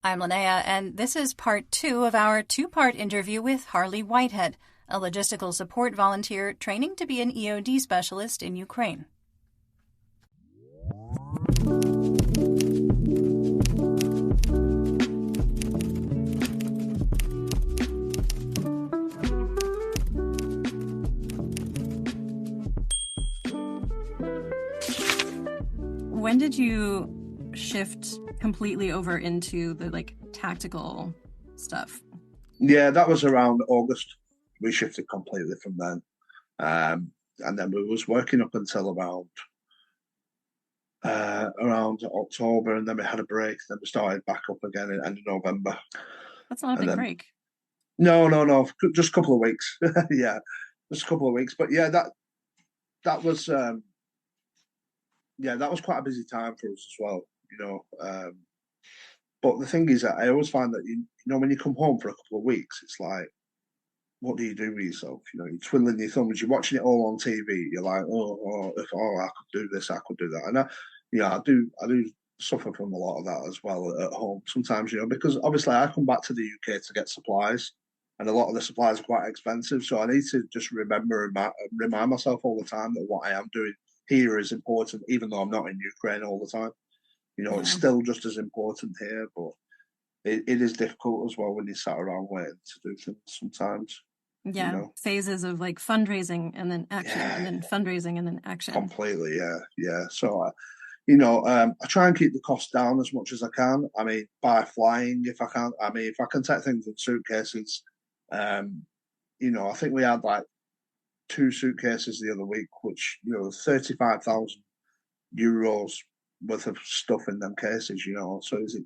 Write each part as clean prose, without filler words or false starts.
I'm Linnea, and this is part 2 of our two-part interview with Harley Whitehead, a logistical support volunteer training to be an EOD specialist in Ukraine. When did you shift completely over into the tactical stuff? Yeah, that was around August. We shifted completely from then. And then we was working up until around October, and then we had a break. Then we started back up again in end of November. That's not a big break. No, just a couple of weeks. Yeah, just a couple of weeks. But yeah, that was that was quite a busy time for us as well. But the thing is that I always find that when you come home for a couple of weeks, it's like, what do you do with yourself? You're twiddling your thumbs, you're watching it all on TV. You're like, if I could do this, I could do that. And I do suffer from a lot of that as well at home sometimes. Because obviously I come back to the UK to get supplies, and a lot of the supplies are quite expensive. So I need to just remember and remind myself all the time that what I am doing here is important, even though I'm not in Ukraine all the time. It's still just as important here, but it is difficult as well when you sat around waiting to do things sometimes. Yeah, phases of fundraising and then action, and then fundraising and then action. Completely, yeah. So, I try and keep the cost down as much as I can. I mean, by flying if I can. I mean, if I can take things in suitcases, I think we had like 2 suitcases the other week, which 35,000 euros worth of stuff in them cases. So it's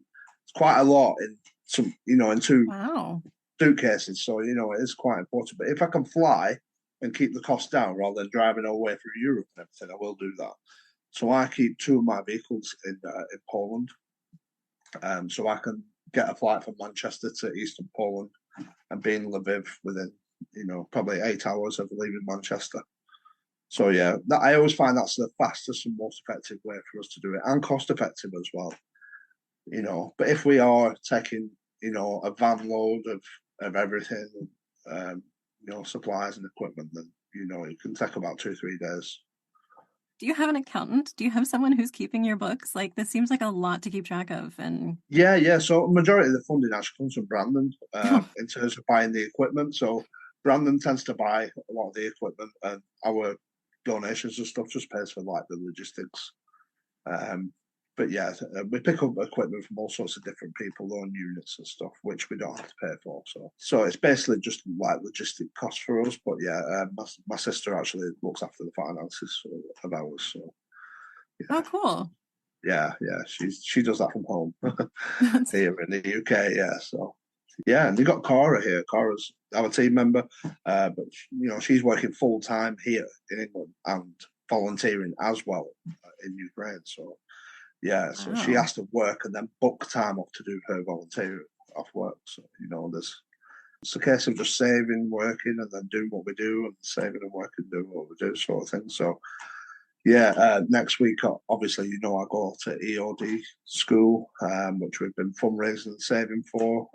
quite a lot in some, in 2 suitcases. So it is quite important. But if I can fly and keep the cost down rather than driving all the way through Europe and everything, I will do that. So I keep 2 of my vehicles in Poland, so I can get a flight from Manchester to Eastern Poland and be in Lviv within probably 8 hours of leaving Manchester. So yeah, I always find that's the fastest and most effective way for us to do it, and cost effective as well. But if we are taking a van load of everything, supplies and equipment, then it can take about 2-3 days. Do you have an accountant? Do you have someone who's keeping your books? This seems like a lot to keep track of. And yeah. So majority of the funding actually comes from Brandon in terms of buying the equipment. So Brandon tends to buy a lot of the equipment, and our donations and stuff just pays for the logistics. But yeah, we pick up equipment from all sorts of different people, loan units and stuff, which we don't have to pay for. So it's basically just logistic costs for us. But yeah, my sister actually looks after the finances of ours. So yeah. Oh, cool. Yeah, she does that from home here in the UK. Yeah, so yeah, and you got Cara here. Cara's our team member, but she's working full time here in England and volunteering as well in Ukraine. So yeah, so she has to work and then book time off to do her volunteering off work. So it's a case of just saving, working, and then doing what we do, and saving and working, doing what we do, sort of thing. So yeah, next week, obviously, I go to EOD school, which we've been fundraising and saving for.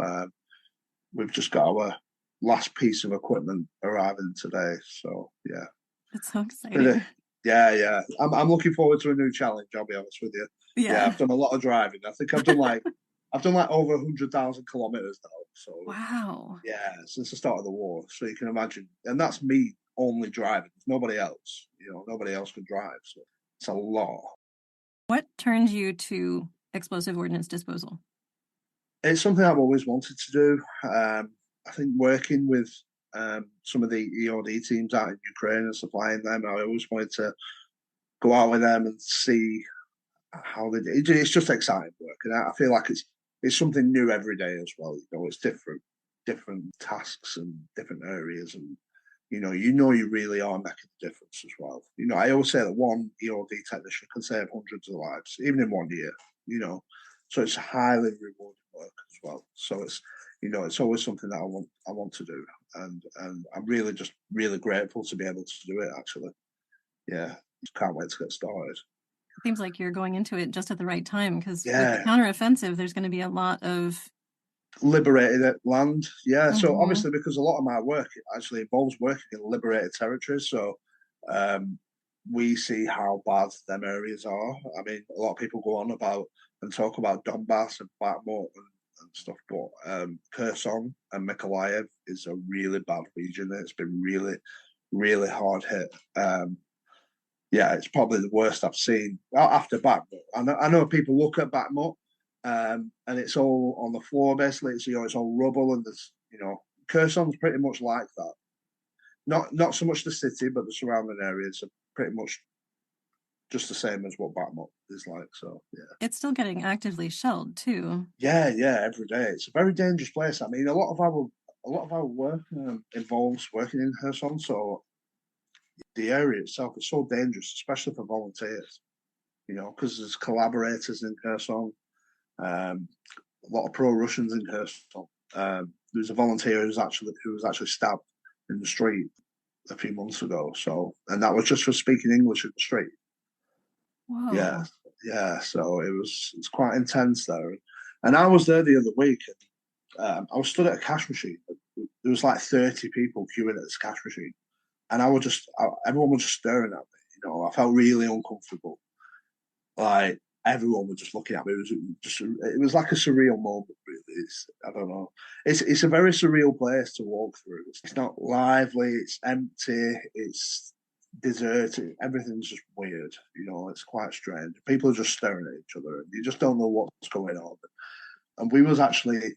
We've just got our last piece of equipment arriving today. So yeah, it's so exciting. Yeah. I'm looking forward to a new challenge. I'll be honest with you. Yeah, I've done a lot of driving. I think I've done over 100,000 kilometers now. So wow. Yeah, since the start of the war. So you can imagine, and that's me only driving. There's nobody else. Nobody else can drive. So it's a lot. What turned you to explosive ordnance disposal? It's something I've always wanted to do. I think working with some of the EOD teams out in Ukraine and supplying them, I always wanted to go out with them and see how they do. It's just exciting work, and I feel like it's something new every day as well. It's different tasks and different areas, and you really are making a difference as well. I always say that one EOD technician can save hundreds of lives, even in 1 year. So it's highly rewarding work as well. So it's always something that I want to do, and I'm really grateful to be able to do it. Actually, yeah, just can't wait to get started. Seems like you're going into it just at the right time, because with the Yeah, counteroffensive, there's going to be a lot of. liberated land. Yeah, so Mhm. obviously because a lot of my work actually involves working in liberated territories, so um, we see how bad them areas are. I mean, a lot of people go on about and talk about Donbass and Bakhmut and stuff, but Kherson and Mykolaiv is a really bad region. It's been really, really hard hit. Yeah, it's probably the worst I've seen after Bakhmut. I know people look at Bakhmut, and it's all on the floor basically. It's it's all rubble, and there's Kherson's pretty much like that. Not so much the city, but the surrounding areas are pretty much just the same as what Bakhmut is like. So yeah, It's still getting actively shelled too. yeah, every day. It's a very dangerous place. I mean, a lot of our work involves working in Kherson, so the area itself is so dangerous, especially for volunteers. Because there's collaborators in Kherson, a lot of pro-Russians in Kherson. There's a volunteer who was actually stabbed in the street a few months ago. So, and that was just for speaking English in the street. Yeah, Whoa. yeah. So it's quite intense there. And I was there the other week, and I was stood at a cash machine. There was like 30 people queuing at this cash machine, and everyone was just staring at me. I felt really uncomfortable. Like everyone was just looking at me. It was like a surreal moment, really. I don't know. It's a very surreal place to walk through. It's not lively. It's empty. It's deserted. Everything's just weird. It's quite strange. People are just staring at each other, and you just don't know what's going on. And we was actually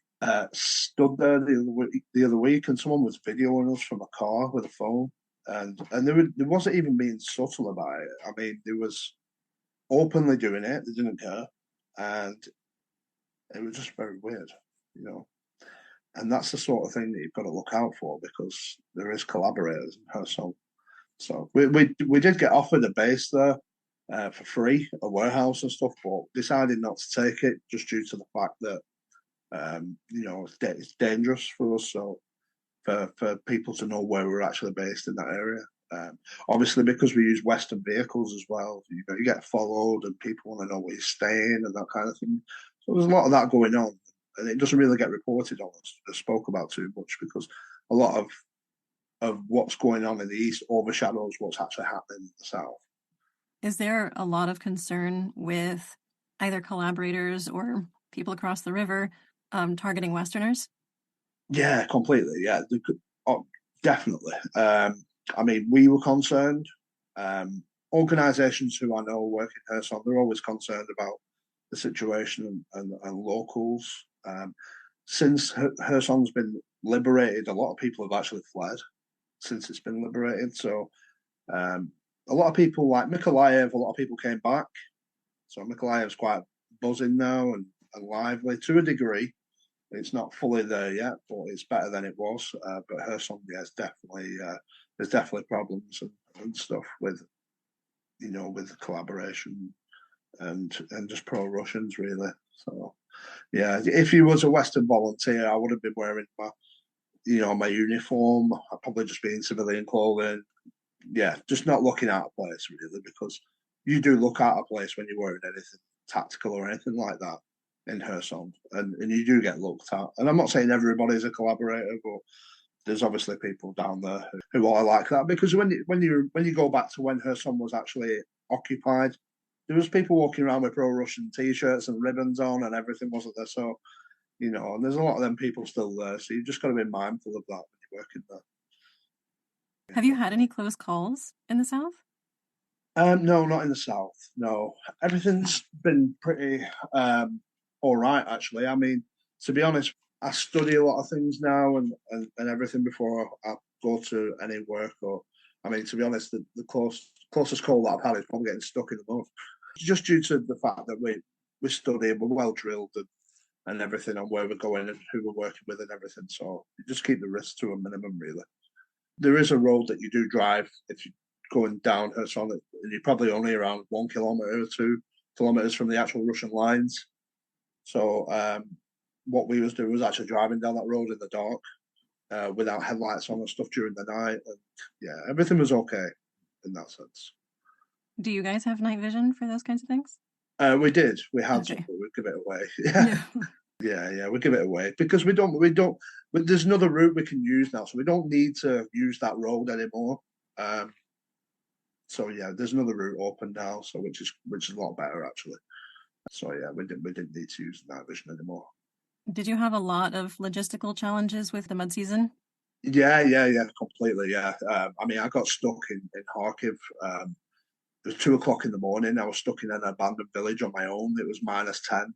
stood there the other week, and someone was videoing us from a car with a phone, and there wasn't even being subtle about it. I mean, there was openly doing it. They didn't care, and it was just very weird, you know. And that's the sort of thing that you've got to look out for because there is collaborators in her song. So we did get offered a base there for free, a warehouse and stuff, but decided not to take it just due to the fact that it's dangerous for us. So for people to know where we're actually based in that area. Obviously, because we use Western vehicles as well, you get followed and people want to know where you're staying and that kind of thing. So there's a lot of that going on, and it doesn't really get reported on or spoke about too much because a lot of what's going on in the east overshadows what's actually happening in the south. Is there a lot of concern with either collaborators or people across the river targeting Westerners? Yeah, completely. Yeah, oh, definitely. I mean, we were concerned. Organisations who I know work in Kherson, they're always concerned about the situation and locals. Since Kherson's been liberated, a lot of people have actually fled since it's been liberated. So a lot of people like Mykolaiv, a lot of people came back. So Mykolaiv's quite buzzing now and lively to a degree. It's not fully there yet, but it's better than it was. But Kherson, yeah, there's definitely problems and stuff with with collaboration and just pro Russians really. So yeah, if you was a Western volunteer, I would have been wearing my uniform. I'd probably just be in civilian clothing. Yeah, just not looking out of place really because you do look out of place when you're wearing anything tactical or anything like that in her song, and you do get looked at. And I'm not saying everybody's a collaborator, but there's obviously people down there who are like that because when you go back to when her song was actually occupied, there was people walking around with pro-Russian t-shirts and ribbons on and everything, wasn't there? So and there's a lot of them people still there. So you just got to be mindful of that when you're working there. Have you had any close calls in the South? No, not in the south. No, everything's been pretty all right actually. I mean, to be honest, I study a lot of things now and everything before I go to any work. Or, I mean, to be honest, the closest call that I've had is probably getting stuck in the mud, just due to the fact that we study and we're well drilled and everything on where we're going and who we're working with and everything. So you just keep the risk to a minimum, really. There is a road that you do drive if you're going down Kherson, and you're probably only around 1 kilometer or 2 kilometers from the actual Russian lines. So what we was doing was actually driving down that road in the dark without headlights on and stuff during the night. And yeah, everything was okay in that sense. Do you guys have night vision for those kinds of things? We did. We had some, Okay. but we'd give it away. Yeah. Yeah, we give it away because we don't. But there's another route we can use now, so we don't need to use that road anymore. So yeah, there's another route open now, so which is a lot better actually. So yeah, we didn't need to use night vision anymore. Did you have a lot of logistical challenges with the mud season? Yeah, completely. Yeah, I mean, I got stuck in Kharkiv. It was 2 o'clock in the morning. I was stuck in an abandoned village on my own. It was -10.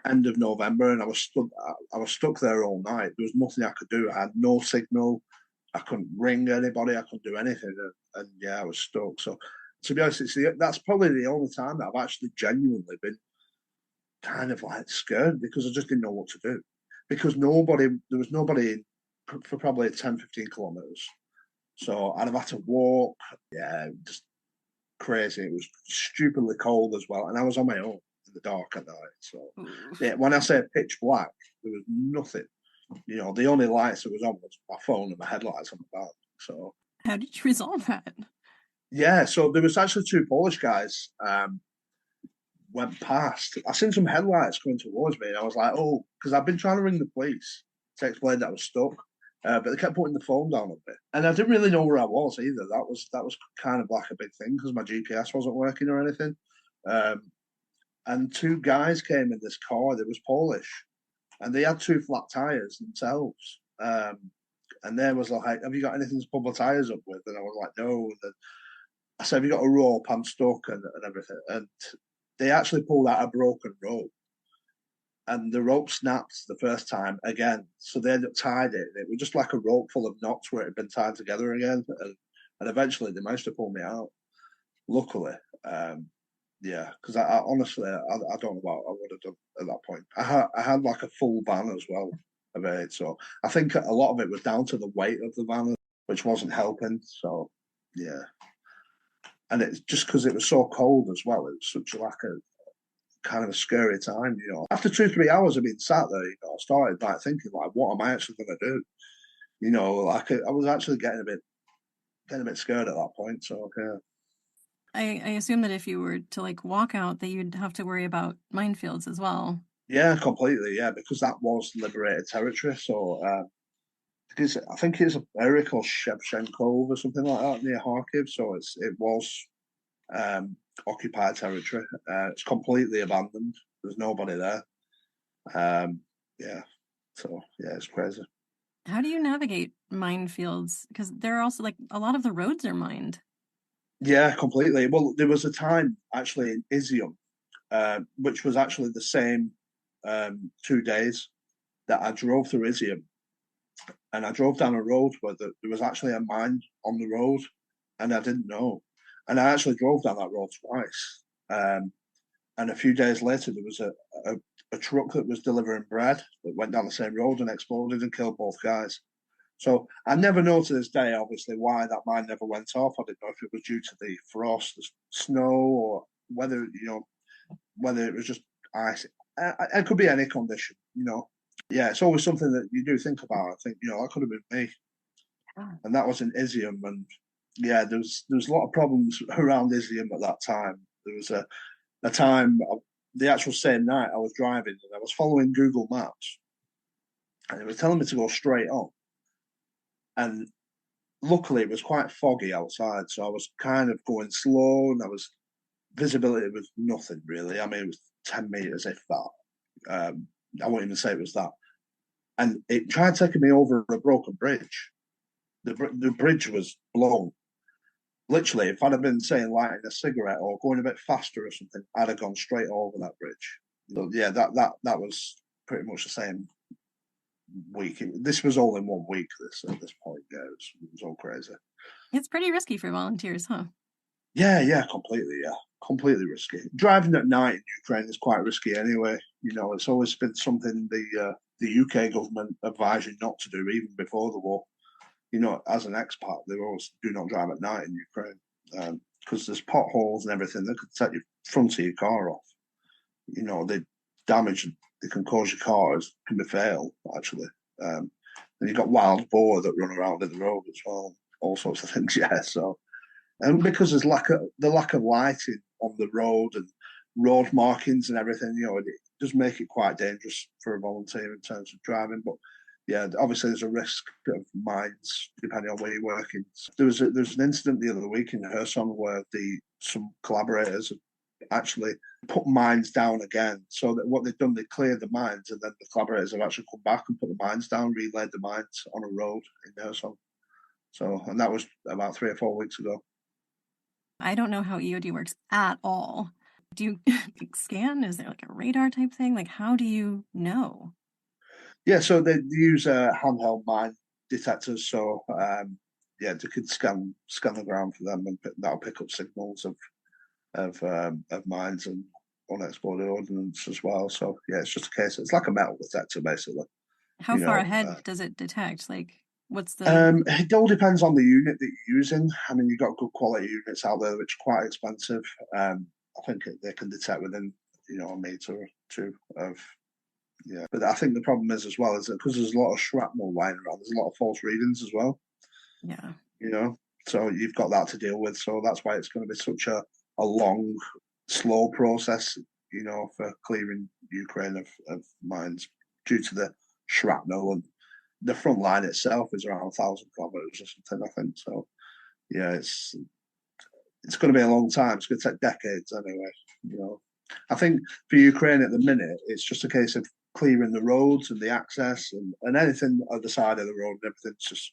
End of November, and I was stuck. I was stuck there all night. There was nothing I could do. I had no signal. I couldn't ring anybody. I couldn't do anything, and yeah, I was stuck. So, to be honest, that's probably the only time that I've actually genuinely been kind of like scared because I just didn't know what to do. Because there was nobody for probably 10, 15 kilometers. So I'd have had to walk. Yeah, just crazy. It was stupidly cold as well, and I was on my own in the dark at night. So yeah, when I say pitch black, there was nothing. The only lights that was on was my phone and my headlights on the back. So how did you resolve that? Yeah, so there was actually two Polish guys went past. I seen some headlights coming towards me, and I was like, "Oh," because I've been trying to ring the police to explain that I was stuck, but they kept putting the phone down on me, and I didn't really know where I was either. That was kind of like a big thing because my GPS wasn't working or anything. And two guys came in this car. They was Polish, and they had two flat tires themselves. And they was like, "Have you got anything to pull my tires up with?" And I was like, "No." And I said, "Have you got a rope? I'm stuck," and everything. And they actually pulled out a broken rope, and the rope snapped the first time again. So they ended up tied it. It was just like a rope full of knots where it had been tied together again. And eventually they managed to pull me out. Luckily, yeah, because I honestly I don't know what I would have done at that point. I had like a full van as well of it, so I think a lot of it was down to the weight of the van, which wasn't helping. So yeah, and it's just because it was so cold as well. It was such like a kind of a scary time. After 2 3 hours of being sat there, I started like thinking like, what am I actually going to do? Like I was actually getting a bit scared at that point. So yeah. I assume that if you were to like walk out, that you'd have to worry about minefields as well. Yeah, completely. Yeah, because that was liberated territory. So because I think it's an area called Shevchenko or something like that near Kharkiv. So it was occupied territory. It's completely abandoned. There's nobody there. Yeah. So yeah, it's crazy. How do you navigate minefields? Because there are also like a lot of the roads are mined. Yeah, completely. Well, there was a time actually in Izium, which was actually the same 2 days that I drove through Izium, and I drove down a road where there was actually a mine on the road, and I didn't know. And I actually drove down that road twice. And a few days later, there was a truck that was delivering bread that went down the same road and exploded and killed both guys. So I never know to this day, obviously, why that mine never went off. I didn't know if it was due to the frost, the snow, or whether it was just ice. It could be any condition. Yeah, it's always something that you do think about. I think, that could have been me. And that was in Izium. And yeah, there was a lot of problems around Izium at that time. There was a time, the actual same night, I was driving and I was following Google Maps, and it was telling me to go straight on. And luckily, it was quite foggy outside, so I was kind of going slow, and visibility was nothing really. I mean, it was 10 meters, if that. I won't even say it was that. And it tried taking me over a broken bridge. The bridge was blown. Literally, if I'd have been saying lighting a cigarette or going a bit faster or something, I'd have gone straight over that bridge. So yeah, that was pretty much the same week. This was all in 1 week. At this point, yeah, it was all crazy. It's pretty risky for volunteers, huh? Yeah, completely. Yeah, completely risky. Driving at night in Ukraine is quite risky anyway. It's always been something the UK government advised you not to do even before the war. As an expat, they always do not drive at night in Ukraine because there's potholes and everything that could set your front of your car off. They damage, they can cause your cars, can be fatal actually. And you've got wild boar that run around in the road as well, all sorts of things. Yeah, so And because there's the lack of lighting on the road and road markings and everything, it does make it quite dangerous for a volunteer in terms of driving. But yeah, obviously there's a risk of mines depending on where you're working. There was an incident the other week in Hersong where some collaborators actually put mines down again. So that what they've done, they cleared the mines, and then the collaborators have actually come back and put the mines down, relayed the mines on a road in Hersong. So, and that was about 3 or 4 weeks ago. I don't know how EOD works at all. Do you scan? Is there like a radar type thing? Like, how do you know? Yeah, so they use handheld mine detectors. So, yeah, they could scan the ground for them, and that'll pick up signals of mines and unexploded ordnance as well. So, yeah, it's just a case. It's like a metal detector, basically. How far ahead does it detect? Like, what's the? It all depends on the unit that you're using. I mean, you've got good quality units out there, which are quite expensive. I think they can detect within, a meter or two of. Yeah, but I think the problem is as well is that because there's a lot of shrapnel lying around, there's a lot of false readings as well. Yeah. So you've got that to deal with. So that's why it's going to be such a long, slow process, for clearing Ukraine of mines due to the shrapnel, and the front line itself is around 1,000 kilometers or something, I think. So yeah, it's going to be a long time. It's going to take decades anyway. I think for Ukraine at the minute, it's just a case of clearing the roads and the access and anything at the side of the road and everything's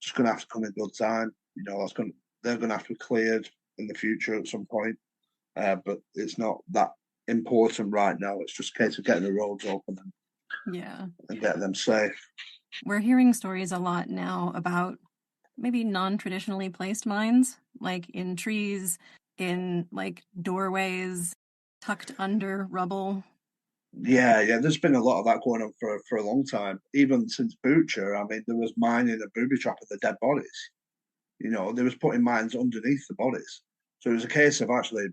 just going to have to come in good time. They're going to have to be cleared in the future at some point, but it's not that important right now. It's just a case of getting the roads open and getting them safe. We're hearing stories a lot now about maybe non-traditionally placed mines, like in trees, in like doorways, tucked under rubble. Yeah, there's been a lot of that going on for a long time. Even since Butcher, I mean, there was mining a booby trap of the dead bodies. They was putting mines underneath the bodies. So it was a case of actually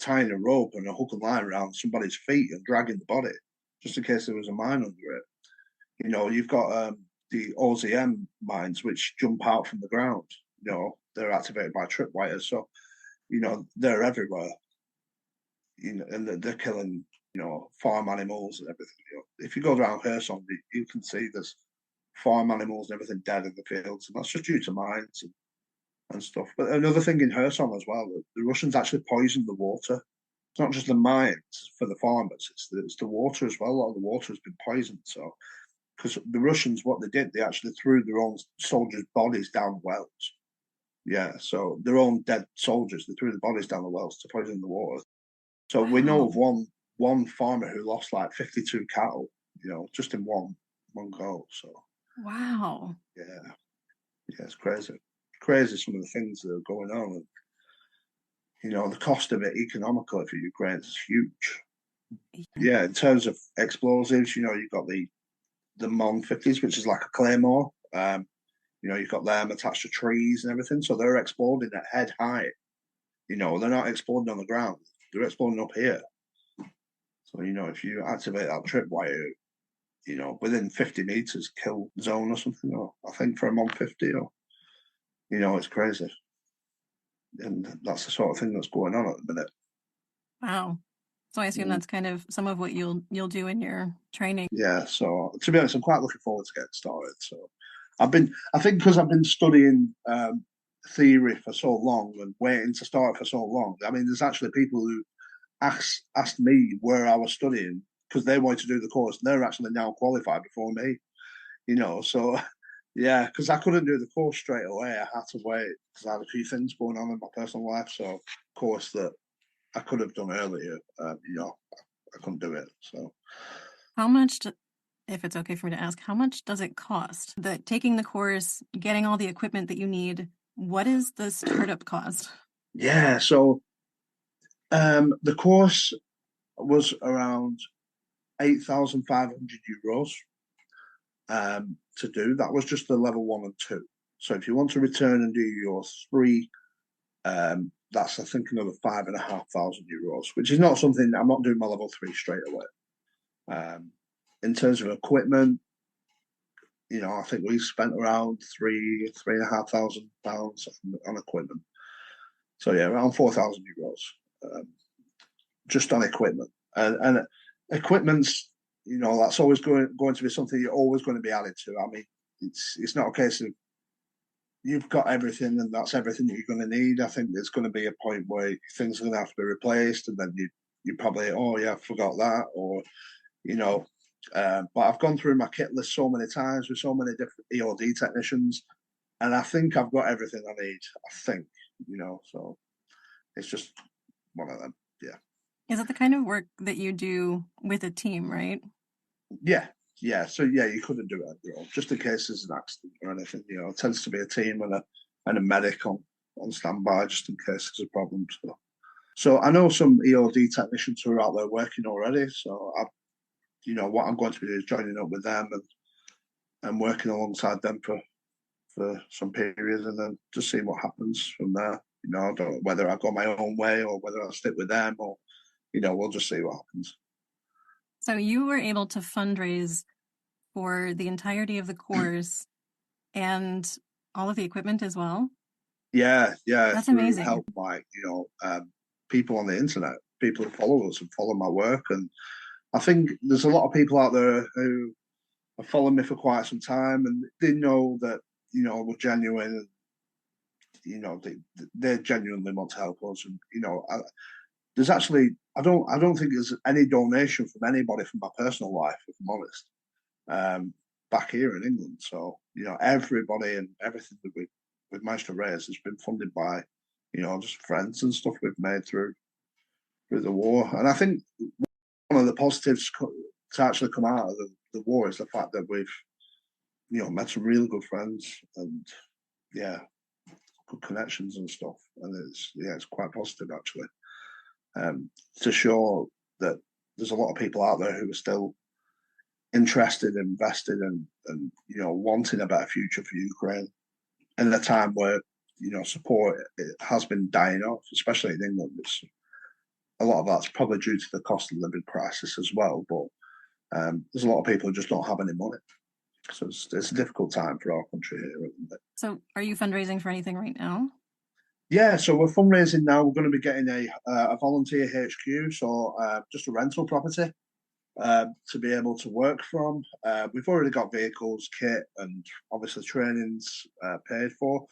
tying a rope and a hook and line around somebody's feet and dragging the body, just in case there was a mine under it. You've got the OZM mines which jump out from the ground. They're activated by tripwires, so they're everywhere. And they're killing farm animals and everything. If you go around Hersong, you can see there's farm animals and everything dead in the fields, and that's just due to mines and stuff. But another thing in Hersong as well, the Russians actually poisoned the water. It's not just the mines for the farmers; it's the water as well. A lot of the water has been poisoned. So, because the Russians, what they did, they actually threw their own soldiers' bodies down the wells. Yeah, so their own dead soldiers, they threw the bodies down the wells to poison the water. So we know of one farmer who lost like 52 cattle, just in one go. So wow, yeah, it's crazy some of the things that are going on, and the cost of it economically for Ukraine is huge. Yeah, in terms of explosives, you've got the Mon 50s, which is like a claymore. You've got them attached to trees and everything, so they're exploding at head height. They're not exploding on the ground; they're exploding up here. So, if you activate that tripwire, within 50 meters kill zone or something, or I think for a Mon 50, or, it's crazy. And that's the sort of thing that's going on at the minute. Wow. So I assume that's kind of some of what you'll do in your training. Yeah, so to be honest, I'm quite looking forward to getting started. So I think because I've been studying theory for so long and waiting to start for so long, I mean, there's actually people who asked me where I was studying because they wanted to do the course. And they're actually now qualified before me, So yeah, because I couldn't do the course straight away. I had to wait because I had a few things going on in my personal life. So course that I could have done earlier, I couldn't do it. So how much? If it's okay for me to ask, how much does it cost? Taking the course, getting all the equipment that you need. What is the startup cost? Yeah, so the course was around €8,500 to do. That was just the level 1 and 2. So if you want to return and do your 3, that's I think another €5,500, which is not something. I'm not doing my level 3 straight away. In terms of equipment, I think we spent around £3,500 on equipment. So yeah, around €4,000 just on equipment, and equipment's that's always going to be something you're always going to be added to. I mean, it's not a case of you've got everything and that's everything that you're going to need. I think there's going to be a point where things are going to have to be replaced, and then you probably, oh yeah, I forgot that, or you know. But I've gone through my kit list so many times with so many different EOD technicians, and I think I've got everything I need. I think, so it's just one of them. Yeah. Is it the kind of work that you do with a team, right? Yeah. Yeah. So yeah, you couldn't do it on your own, just in case there's an accident or anything. It tends to be a team and a medic on standby just in case there's a problem. So I know some EOD technicians who are out there working already. So what I'm going to be doing is joining up with them and working alongside them for some period, and then just seeing what happens from there. I don't know whether I go my own way or whether I stick with them, or we'll just see what happens. So you were able to fundraise for the entirety of the course and all of the equipment as well? Yeah, That's through amazing. help people on the internet, people who follow us and follow my work, and I think there's a lot of people out there who have followed me for quite some time, and they know that we're genuine, and they genuinely want to help us, and there's actually I don't think there's any donation from anybody from my personal life, if I'm honest, back here in England. So everybody and everything that we've managed to raise has been funded by just friends and stuff we've made through the war. And I think one of the positives to actually come out of the war is the fact that we've met some really good friends and yeah, good connections and stuff. And it's quite positive actually, to show that there's a lot of people out there who are still interested, invested, and wanting a better future for Ukraine in a time where support it has been dying off, especially in England. A lot of that's probably due to the cost of living crisis as well. But there's a lot of people who just don't have any money, so it's a difficult time for our country here. So are you fundraising for anything right now? Yeah, so we're fundraising now. We're going to be getting a volunteer HQ, so just a rental property to be able to work from. We've already got vehicles, kit, and obviously trainings paid for.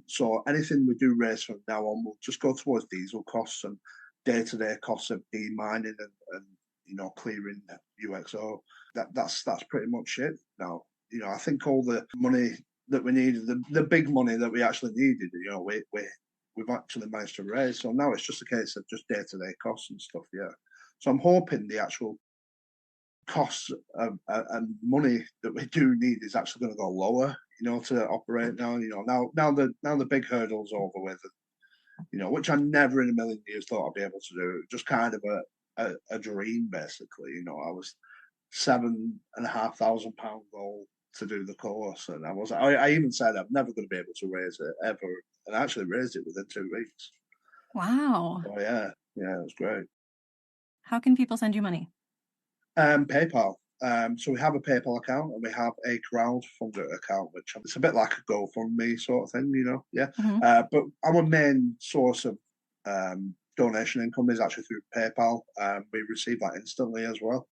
So anything we do raise from now on will just go towards diesel costs and day-to-day costs of demining and clearing UXO. That's pretty much it now. I think all the money that we needed, the big money that we actually needed, we've actually managed to raise. So now it's just a case of just day-to-day costs and stuff. Yeah. So I'm hoping the actual costs and money that we do need is actually going to go lower, to operate now. Now the big hurdle's over with, which I never in a million years thought I'd be able to do. Just kind of a dream, basically. I was £7,500 goal to do the course, and I even said I'm never going to be able to raise it ever, and I actually raised it within 2 weeks. Wow. Oh yeah, it was great. How can people send you money? PayPal. So we have a PayPal account and we have a crowdfunder account, which it's a bit like a GoFundMe sort of thing, Yeah. Mm-hmm. But our main source of donation income is actually through PayPal. We receive that instantly as well.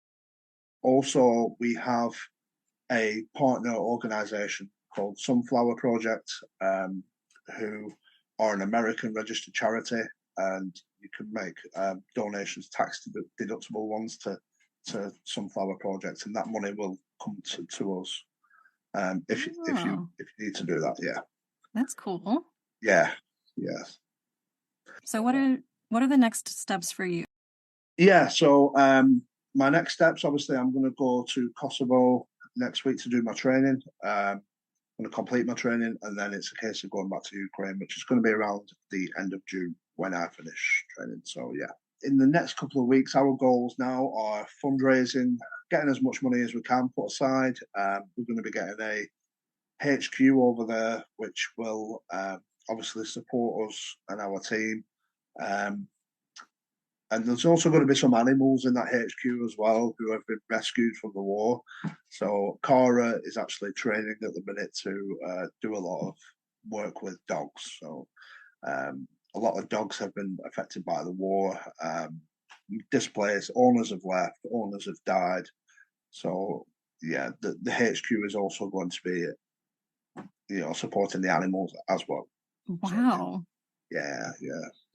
Also, we have a partner organisation called Sunflower Project, who are an American registered charity, and you can make donations, tax deductible ones to Sunflower Project, and that money will come to us if you need to do that. Yeah, that's cool. Yeah, yes. So what are the next steps for you? Yeah, so my next steps, obviously, I'm going to go to Kosovo next week to do my training. I'm going to complete my training, and then it's a case of going back to Ukraine, which is going to be around the end of June when I finish training. So yeah, in the next couple of weeks, our goals now are fundraising, getting as much money as we can put aside. We're going to be getting a HQ over there, which will obviously support us and our team. And there's also going to be some animals in that HQ as well who have been rescued from the war. So Cara is actually training at the minute to do a lot of work with dogs. So a lot of dogs have been affected by the war, displaced, owners have left, owners have died. So yeah, the HQ is also going to be, supporting the animals as well. So Wow. yeah.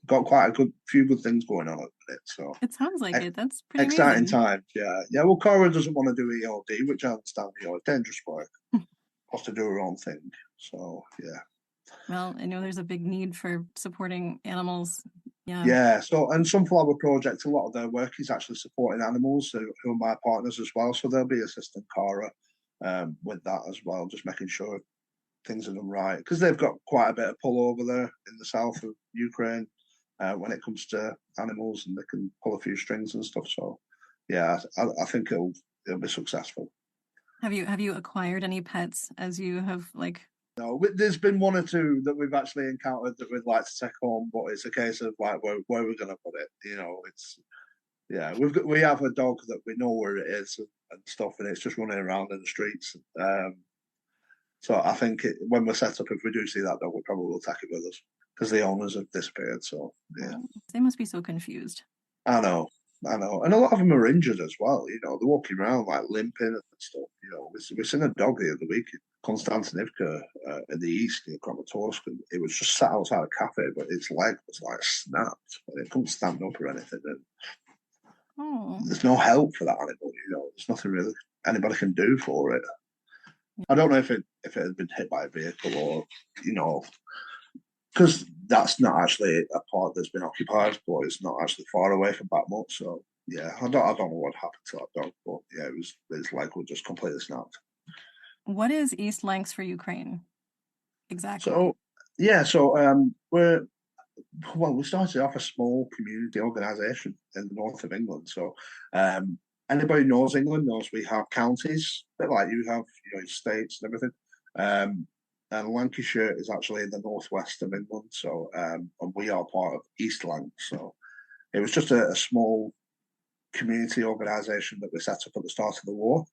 Got quite a few good things going on at it. So It sounds like it. That's pretty exciting amazing. times. Yeah. Well, Cora doesn't want to do ELD, which I understand. It's dangerous work. Wants to do her own thing. So yeah. Well, I know there's a big need for supporting animals. Yeah. Yeah, so and Sunflower Project, a lot of their work is actually supporting animals who are my partners as well. So they'll be assisting Cara with that as well, just making sure things are done right because they've got quite a bit of pull over there in the south of Ukraine when it comes to animals, and they can pull a few strings and stuff. So yeah, I think it'll be successful. Have you acquired any pets as you have like? No, there's been one or two that we've actually encountered that we'd like to take home, but it's a case of like where we're going to put it. It's we have a dog that we know where it is and stuff, and it's just running around in the streets. So I think when we're set up, if we do see that dog, we probably will take it with us because the owners have disappeared. So yeah, They must be so confused. I know, and a lot of them are injured as well. They're walking around like limping and stuff. We've seen a dog the other week in Konstantinivka in the east near Kramatorsk, and it was just sat outside a cafe, but its leg was like snapped, and it couldn't stand up or anything. And there's no help for that animal. There's nothing really anybody can do for it. I don't know if it had been hit by a vehicle or, because that's not actually a part that's been occupied, but it's not actually far away from Bakhmut. So yeah, I don't know what happened to that dog, but yeah, its leg was just completely snapped. What is East Lancs for Ukraine exactly? So yeah, we started off a small community organisation in the north of England. So anybody who knows England knows we have counties, a bit like you have, states and everything. And Lancashire is actually in the northwest of England. So and we are part of East Lancs. So it was just a small community organisation that we set up at the start of the war.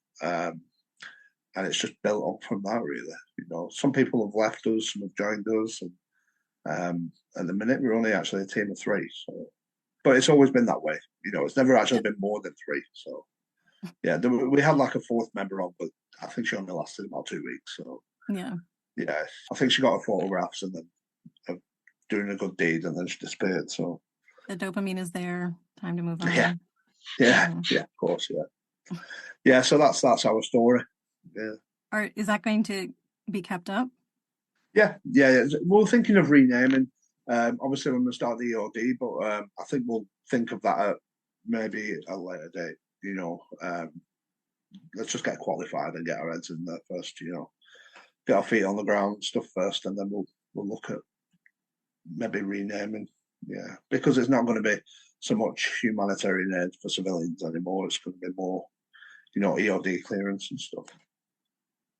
And it's just built up from that, really. Some people have left us, some have joined us, and at the minute we're only actually a team of three. So, but it's always been that way. It's never actually been more than three. So, yeah, we had like a fourth member on, but I think she only lasted about 2 weeks. So, yeah, I think she got her photographs and then doing a good deed, and then she disappeared. So the dopamine is there. Time to move on. Yeah, of course, yeah. So that's our story. Yeah. Is that going to be kept up? Yeah. We're thinking of renaming. Obviously, when we start the EOD, but I think we'll think of that at maybe a later date. Let's just get qualified and get our heads in there first. Get our feet on the ground stuff first, and then we'll look at maybe renaming. Yeah, because it's not going to be so much humanitarian aid for civilians anymore. It's going to be more, EOD clearance and stuff.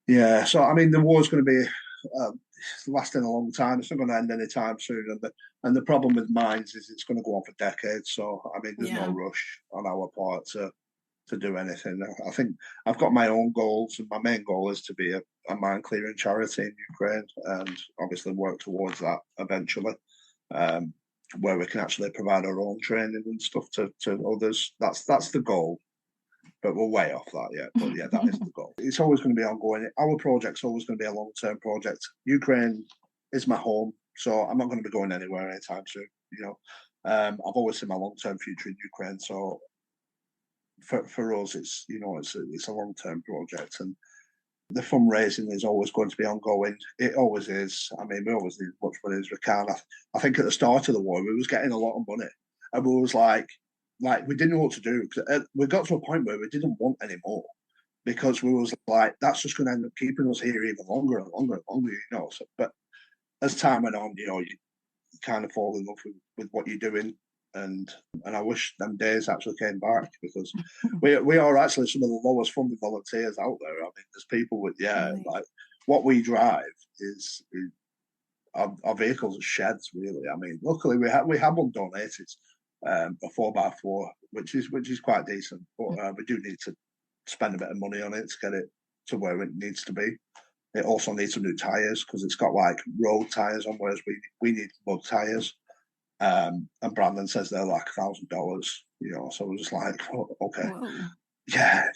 Yeah, so I mean, the war's going to be lasting a long time. It's not going to end anytime soon, and the problem with mines is it's going to go on for decades. So I mean, there's no rush on our part to do anything. I think I've got my own goals, and my main goal is to be a mine clearing charity in Ukraine, and obviously work towards that eventually, where we can actually provide our own training and stuff to others. That's the goal. But we're way off that yet. But yeah, that is the goal. It's always going to be ongoing. Our project's always going to be a long-term project. Ukraine is my home, so I'm not going to be going anywhere anytime soon. I've always seen my long-term future in Ukraine. So for us, it's it's a long-term project, and the fundraising is always going to be ongoing. It always is. I mean, we always need as much money as we can. I think at the start of the war, we was getting a lot of money, and we was like we didn't know what to do. We got to a point where we didn't want any more because we was like, that's just going to end up keeping us here even longer and longer and longer, So, but as time went on, you kind of fall in love with what you're doing, and I wish them days actually came back because we are actually some of the lowest funded volunteers out there. I mean, there's people with like what we drive is our vehicles are sheds really. I mean, luckily we have one donated. A 4x4, which is quite decent, but we do need to spend a bit of money on it to get it to where it needs to be. It also needs some new tyres because it's got like road tyres on, whereas we need mud tyres. And Brandon says they're like $1,000. So we're just like, oh, okay, Whoa. yeah.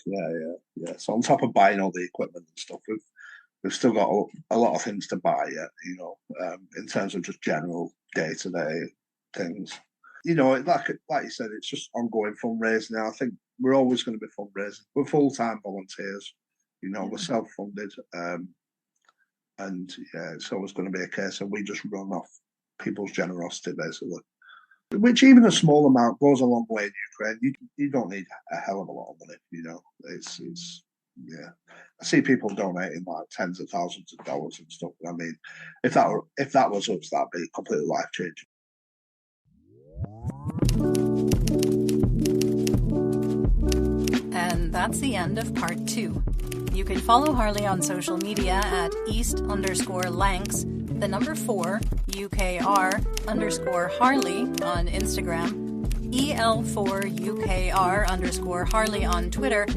So on top of buying all the equipment and stuff, we've still got a lot of things to buy yet. In terms of just general day-to-day things. Like you said, it's just ongoing fundraising now. I think we're always going to be fundraising. We're full-time volunteers. We're self-funded. And yeah, it's always going to be a case of we just run off people's generosity, basically. Which even a small amount goes a long way in Ukraine. You don't need a hell of a lot of money, It's yeah. I see people donating like tens of thousands of dollars and stuff. I mean, if that was us, that'd be completely life changing. And that's the end of part 2. You can follow Harley on social media at East_Lanks, the number 4, UKR_Harley on Instagram, EL4UKR_Harley on Twitter,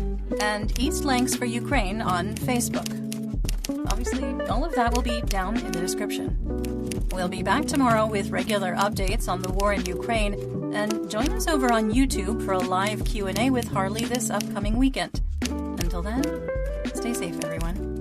and East Lanks for Ukraine on Facebook. Obviously, all of that will be down in the description. We'll be back tomorrow with regular updates on the war in Ukraine, and join us over on YouTube for a live Q&A with Harley this upcoming weekend. Until then, stay safe, everyone.